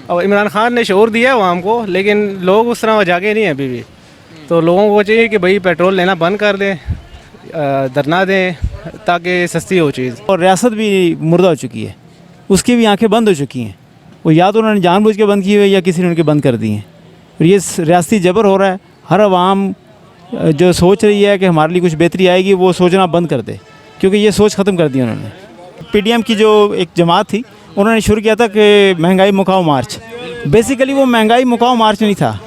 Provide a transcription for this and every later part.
अब इमरान खान ने शोर दिया है आवाम को, लेकिन लोग उस तरह जागे नहीं हैं अभी भी। तो लोगों को चाहिए कि भाई पेट्रोल लेना बंद कर दें, धरना दें, ताकि सस्ती हो चीज़। और रियासत भी मुर्दा हो चुकी है, उसकी भी आंखें बंद हो चुकी हैं। वो या तो उन्होंने जानबूझ के बंद की हुई है या किसी ने उनके बंद कर दी हैं। और ये रियासती जबर हो रहा है। हर आवाम जो सोच रही है कि हमारे लिए कुछ बेहतरी आएगी, वो सोचना बंद कर दे, क्योंकि ये सोच ख़त्म कर दी उन्होंने। पीडीएम की जो एक जमात थी, उन्होंने शुरू किया था कि महंगाई मुकाओ मार्च। बेसिकली वो महंगाई मुकाओ मार्च नहीं था,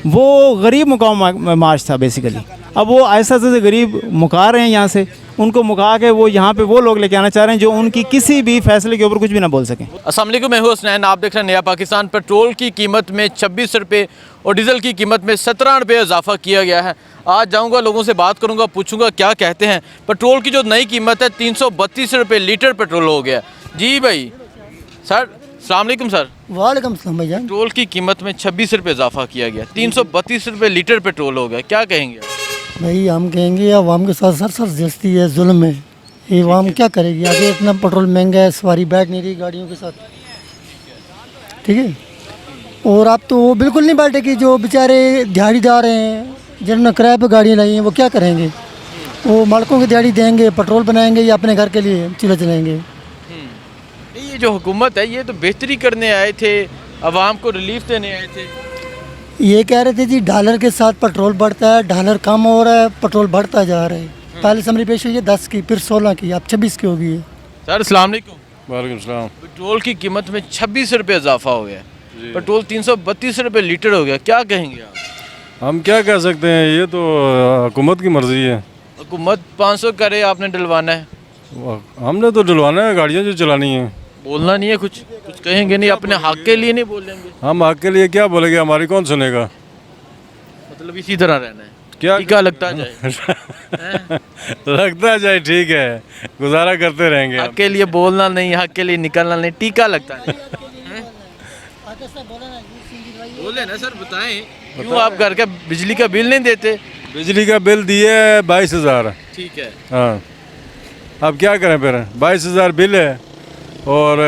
वो गरीब मुकाओ मार्च था बेसिकली। अब वो ऐसा से गरीब मुका रहे हैं यहाँ से, उनको मुका के वो यहाँ पे वो लोग लेके आना चाह रहे हैं जो उनकी किसी भी फैसले के ऊपर कुछ भी ना बोल सकें। अस्सलाम वालेकुम, मैं हूं हसनैन, आप देख रहे हैं नया पाकिस्तान। पेट्रोल की कीमत में 26 रुपये और डीज़ल की कीमत में 17 रुपये इजाफा किया गया है। आज जाऊंगा, लोगों से बात करूंगा, पूछूंगा क्या कहते हैं। पेट्रोल की जो नई कीमत है 332 रुपये लीटर पेट्रोल हो गया। जी भाई सर, अस्सलाम वालेकुम सर। वालेकुम सलाम भाईजान। पेट्रोल की कीमत में 26 रुपये इजाफा किया गया, 332 रुपये लीटर पेट्रोल हो गया, क्या कहेंगे आप? भाई हम कहेंगे अवाम के साथ सर जस्ती है, जुल्म है। ये अवाम क्या करेगी आगे? इतना पेट्रोल महंगा है, सवारी बैठ नहीं रही गाड़ियों के साथ, ठीक है। और आप तो वो बिल्कुल नहीं बैठेगी जो बेचारे दिहाड़ीदार हैं, जिन्होंने किराए पर गाड़ियाँ लाई हैं, वो क्या करेंगे? वो मालिकों की दिहाड़ी देंगे, पेट्रोल बनाएंगे या अपने घर के लिए चूल्हा चलाएंगे? ये जो हुकूमत है ये तो बेहतरी करने आए थे, अवाम को रिलीफ देने आए थे। ये कह रहे थे जी डॉलर के साथ पेट्रोल बढ़ता है, डॉलर कम हो रहा है, पेट्रोल बढ़ता जा रहा है। पहले समरी पेश हुई है 10 की, फिर 16 की, अब 26 की हो गई है। सर अस्सलाम वालेकुम। वालेकुम सलाम। पेट्रोल की कीमत में 26 रुपये इजाफा हो गया, पेट्रोल 332 रुपये लीटर हो गया, क्या कहेंगे आप? हम क्या कह सकते हैं, ये तो हुकूमत की मर्ज़ी है। हुकूमत 500 करे, आपने डलवाना है। हमने तो डलवाना है, गाड़ियाँ जो चलानी है। बोलना नहीं है, कुछ कहेंगे नहीं, अपने हक के लिए नहीं बोलेंगे। हम हक के लिए क्या बोलेंगे, हमारी कौन सुनेगा? मतलब इसी तरह रहना है, क्या टीका लगता जाए। लगता जाए, ठीक है, गुजारा करते रहेंगे। हक के लिए बोलना नहीं, हक के लिए निकलना नहीं, टीका लगता है। बोले ना सर, बताएं क्यों आप घर का बिजली का बिल नहीं देते? बिजली का बिल दिए 22,000। ठीक है, हाँ, अब क्या करें फिर? 22,000 बिल है और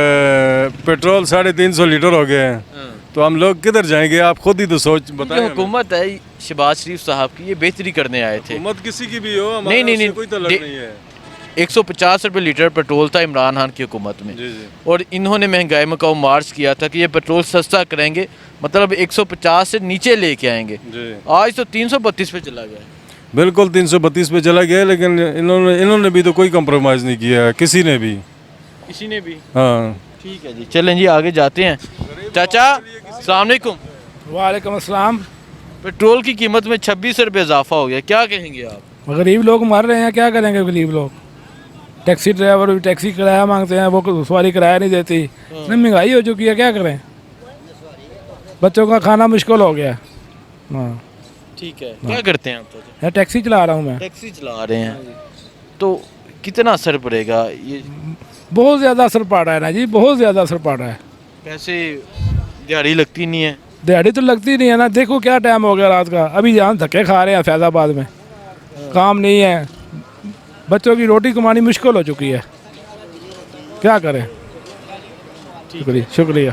पेट्रोल 350 लीटर हो गए हैं, तो हम लोग किधर जाएंगे? आप खुद ही तो सोच बताएं। हुकूमत है शहबाज शरीफ साहब की, ये बेहतरी करने आए थे। हुकूमत किसी की भी हो, नहीं, कोई तल्लुक नहीं है। 150 रुपये लीटर पेट्रोल था इमरान खान की हुकूमत में। जी। और इन्होंने महंगाई मुकाओ मार्च किया था कि ये पेट्रोल सस्ता करेंगे, मतलब 150 से नीचे लेके आएंगे। जी। आज तो 332 पे चला गया। बिल्कुल 332 पे चला गया, लेकिन इन्होंने भी तो कोई कंप्रोमाइज़ नहीं किया है, किसी ने भी। हाँ, ठीक है जी, चलें जी आगे जाते हैं। चाचा अस्सलाम वालेकुम। वालेकुम अस्सलाम। पेट्रोल की कीमत में 26 रुपये इजाफा हो गया, क्या कहेंगे आप? गरीब लोग मर रहे हैं, क्या करेंगे गरीब लोग? टैक्सी ड्राइवर भी टैक्सी किराया मांगते हैं, वो सवारी किराया नहीं देती। इतनी महंगाई हो चुकी है, क्या करें? बच्चों का खाना मुश्किल हो गया। हाँ ठीक है, क्या करते हैं आप? तो टैक्सी चला रहा हूँ मैं। टैक्सी चला रहे हैं, तो कितना असर पड़ेगा? ये बहुत ज़्यादा असर पड़ रहा है ना जी, बहुत ज़्यादा असर पड़ रहा है। पैसे दिहाड़ी लगती नहीं है। दिहाड़ी तो लगती नहीं है ना, देखो क्या टाइम हो गया रात का, अभी यहाँ धक्के खा रहे हैं फैज़ाबाद में, काम नहीं है, बच्चों की रोटी कमानी मुश्किल हो चुकी है, क्या करें? शुक्रिया।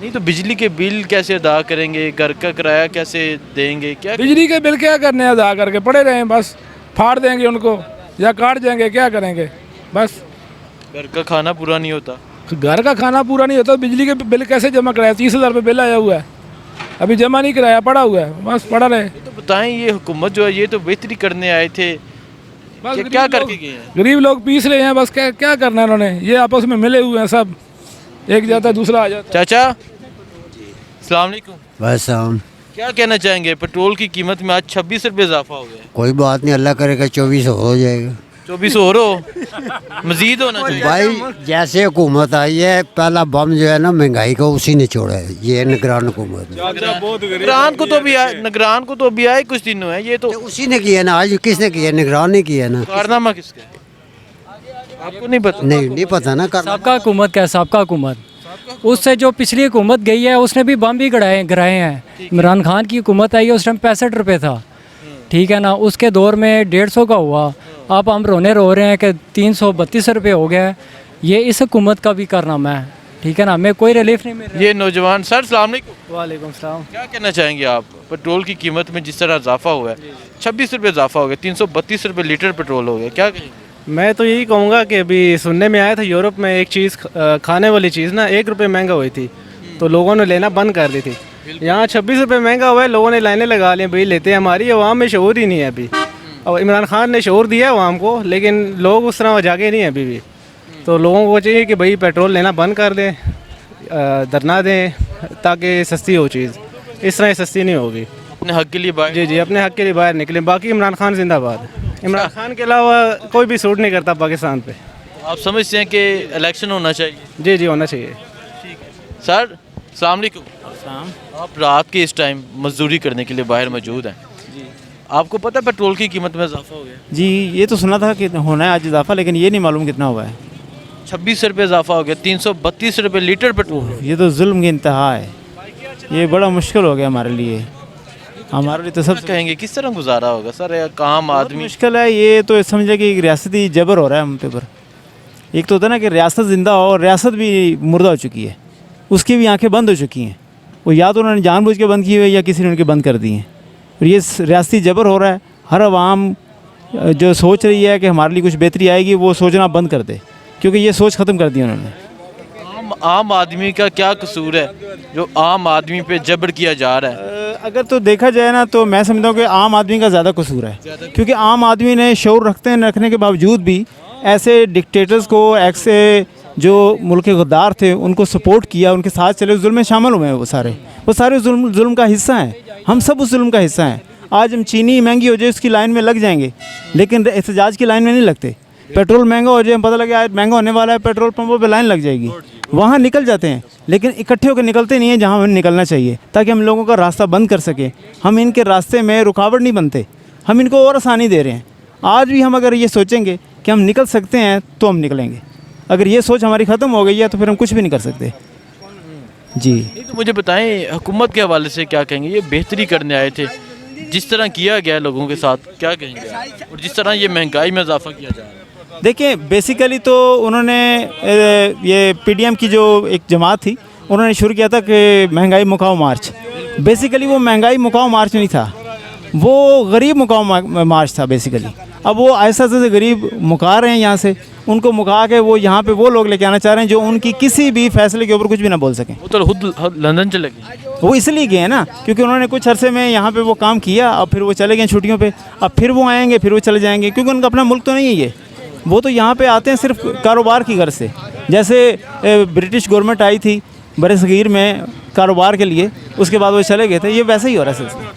नहीं तो बिजली के बिल कैसे अदा करेंगे, घर का किराया कैसे देंगे? क्या बिजली के बिल क्या करने हैं, अदा करके पड़े रहें, बस फाड़ देंगे उनको या काट देंगे, क्या करेंगे? बस घर का खाना पूरा नहीं होता। घर का खाना पूरा नहीं होता, बिजली के बिल कैसे जमा कराया? 30,000 रुपये बिल आया हुआ है, अभी जमा नहीं कराया, पड़ा हुआ है, बस पड़ा रहे। तो बताएं, ये हुकूमत जो है ये तो बेहतरी करने आए थे, बस क्या करके गए हैं? गरीब लोग पीस रहे हैं, बस क्या करना है उन्होंने? ये आपस में मिले हुए हैं सब, एक जाता है दूसरा आ जाता है। चाचा अस्सलाम वालेकुम। बस हम क्या कहना चाहेंगे? पेट्रोल की कीमत में आज 26 रुपये इजाफा हो गया। कोई बात नहीं, अल्लाह करेगा 24 हो जाएगा। 24 और हो, मजीद होना चाहिए। भाई जैसे हुकूमत आई है, पहला बम जो है ना महंगाई का, उसी ने छोड़ा है, ये निगरान हुकूमत ने। निगरान को तो अभी आए कुछ दिन हुए हैं, ये तो उसी ने किया ना, आज किसने किया? निगरान ने किया ना। कारनामा किसका है? आपको नहीं पता? नहीं पता ना। सबका हुकूमत क्या, सबका हुकूमत उससे जो पिछली हुकूमत गई है उसने भी बम भी गिराए हैं। इमरान खान की हुकूमत आई है, उस टाइम 65 रुपये था, ठीक है ना, उसके दौर में 150 का हुआ, अब हम रो रहे हैं कि 332 रुपये हो गया है। ये इस हुकूमत का भी कारनामा है, ठीक है ना, मैं कोई रिलीफ नहीं मिल रहा। ये नौजवान सर, सलाम अलैकुम। वालेकुम सलाम। क्या कहना चाहेंगे आप? पेट्रोल की कीमत में जिस तरह इजाफा हुआ है, 26 रुपये इजाफा हो गया, 332 रुपये लीटर पेट्रोल हो गया, क्या कहेंगे? मैं तो यही कहूँगा कि अभी सुनने में आया था यूरोप में एक चीज़ खाने वाली चीज़ ना 1 रुपये महंगा हुई थी, तो लोगों ने लेना बंद कर दी थी। यहाँ 26 रुपये महंगा हुआ है, लोगों ने लाइनें लगा ली, भाई लेते हैं। हमारी अवाम में शऊर ही नहीं है अभी। अब इमरान खान ने शऊर दिया है अवाम को, लेकिन लोग उस तरह जागे नहीं हैं अभी भी। तो लोगों को चाहिए कि भाई पेट्रोल लेना बंद कर दें, धरना दें, ताकि सस्ती हो चीज़। इस तरह सस्ती नहीं होगी। अपने हक के लिए बाहर जी अपने हक के लिए बाहर निकलें। बाकी इमरान खान जिंदाबाद। इमरान खान के अलावा कोई भी सूट नहीं करता पाकिस्तान पे। आप समझते हैं कि इलेक्शन होना चाहिए? जी होना चाहिए। सर, सलाम अलैकुम। आप रात के इस टाइम मजदूरी करने के लिए बाहर मौजूद हैं, आपको पता है पेट्रोल की कीमत में इजाफा हो गया? जी ये तो सुना था कि होना है आज इजाफा, लेकिन ये नहीं मालूम कितना हुआ है। 26 रुपये इजाफा हो गया, 332 रुपये लीटर पेट्रोल। ये तो जुल्म की इंतहा है। ये बड़ा मुश्किल हो गया हमारे लिए। हमारे लिए तो सब कहेंगे किस तरह गुजारा होगा सर? एक आम आदमी मुश्किल है। ये तो समझे कि एक रियासती जबर हो रहा है हम पे पर। एक तो होता है ना कि रियासत ज़िंदा हो, और रियासत भी मुर्दा हो चुकी है, उसकी भी आंखें बंद हो चुकी हैं। वो या तो उन्होंने जानबूझ के बंद की हुई है या किसी ने उनके बंद कर दी हैं। और ये रियासती जबर हो रहा है। हर आवाम जो सोच रही है कि हमारे लिए कुछ बेहतरी आएगी, वो सोचना बंद कर दे, क्योंकि ये सोच ख़त्म कर दी उन्होंने। आम आदमी का क्या कसूर है जो आम आदमी पे जबर किया जा रहा है? अगर तो देखा जाए ना, तो मैं समझता हूँ कि आम आदमी का ज़्यादा कसूर है, क्योंकि आम आदमी ने शऊर रखने के बावजूद भी ऐसे डिक्टेटर्स को, ऐसे जो मुल्क के गद्दार थे उनको सपोर्ट किया, उनके साथ चले, जुल्म में शामिल हुए हैं। वो सारे जुल्म का हिस्सा हैं। हम सब उस जुल्म का हिस्सा हैं। आज हम चीनी महंगी हो जाए उसकी लाइन में लग जाएंगे, लेकिन एहतजाज की लाइन में नहीं लगते। पेट्रोल महंगा हो जाए, पता लगे आज महंगा होने वाला है, पेट्रोल पंपों पे लाइन लग जाएगी, वहाँ निकल जाते हैं, लेकिन इकट्ठे होकर निकलते नहीं हैं जहाँ हमें निकलना चाहिए, ताकि हम लोगों का रास्ता बंद कर सकें। हम इनके रास्ते में रुकावट नहीं बनते, हम इनको और आसानी दे रहे हैं। आज भी हम अगर ये सोचेंगे कि हम निकल सकते हैं तो हम निकलेंगे। अगर ये सोच हमारी ख़त्म हो गई है तो फिर हम कुछ भी नहीं कर सकते। जी तो मुझे बताएं, हुकूमत के हवाले से क्या कहेंगे? ये बेहतरी करने आए थे, जिस तरह किया गया है लोगों के साथ, क्या कहेंगे? और जिस तरह ये महंगाई में इजाफा किया जा रहा है। देखिए, बेसिकली तो उन्होंने ये पीडीएम की जो एक जमात थी, उन्होंने शुरू किया था कि महंगाई मुकाओ मार्च। बेसिकली वो महंगाई मुकाओ मार्च नहीं था, वो गरीब मुकाओ मार्च था बेसिकली। अब वो ऐसा से गरीब मुका रहे हैं यहाँ से, उनको मुका के वो यहाँ पे वो लोग लेके आना चाह रहे हैं जो उनकी किसी भी फैसले के ऊपर कुछ भी ना बोल सकें। वो तो खुद लंदन चले गए। वो इसलिए गए हैं ना, क्योंकि उन्होंने कुछ अरसे में यहाँ पे वो काम किया, अब फिर वो चले गए छुट्टियों पे, अब फिर वो आएंगे, फिर वो चले जाएंगे, क्योंकि उनका अपना मुल्क तो नहीं है ये। वो तो यहाँ पे आते हैं सिर्फ कारोबार की गर्ज से। जैसे ब्रिटिश गवर्नमेंट आई थी बरसगीर में कारोबार के लिए, उसके बाद वो चले गए थे। ये वैसे ही हो रहा है सिलसिला।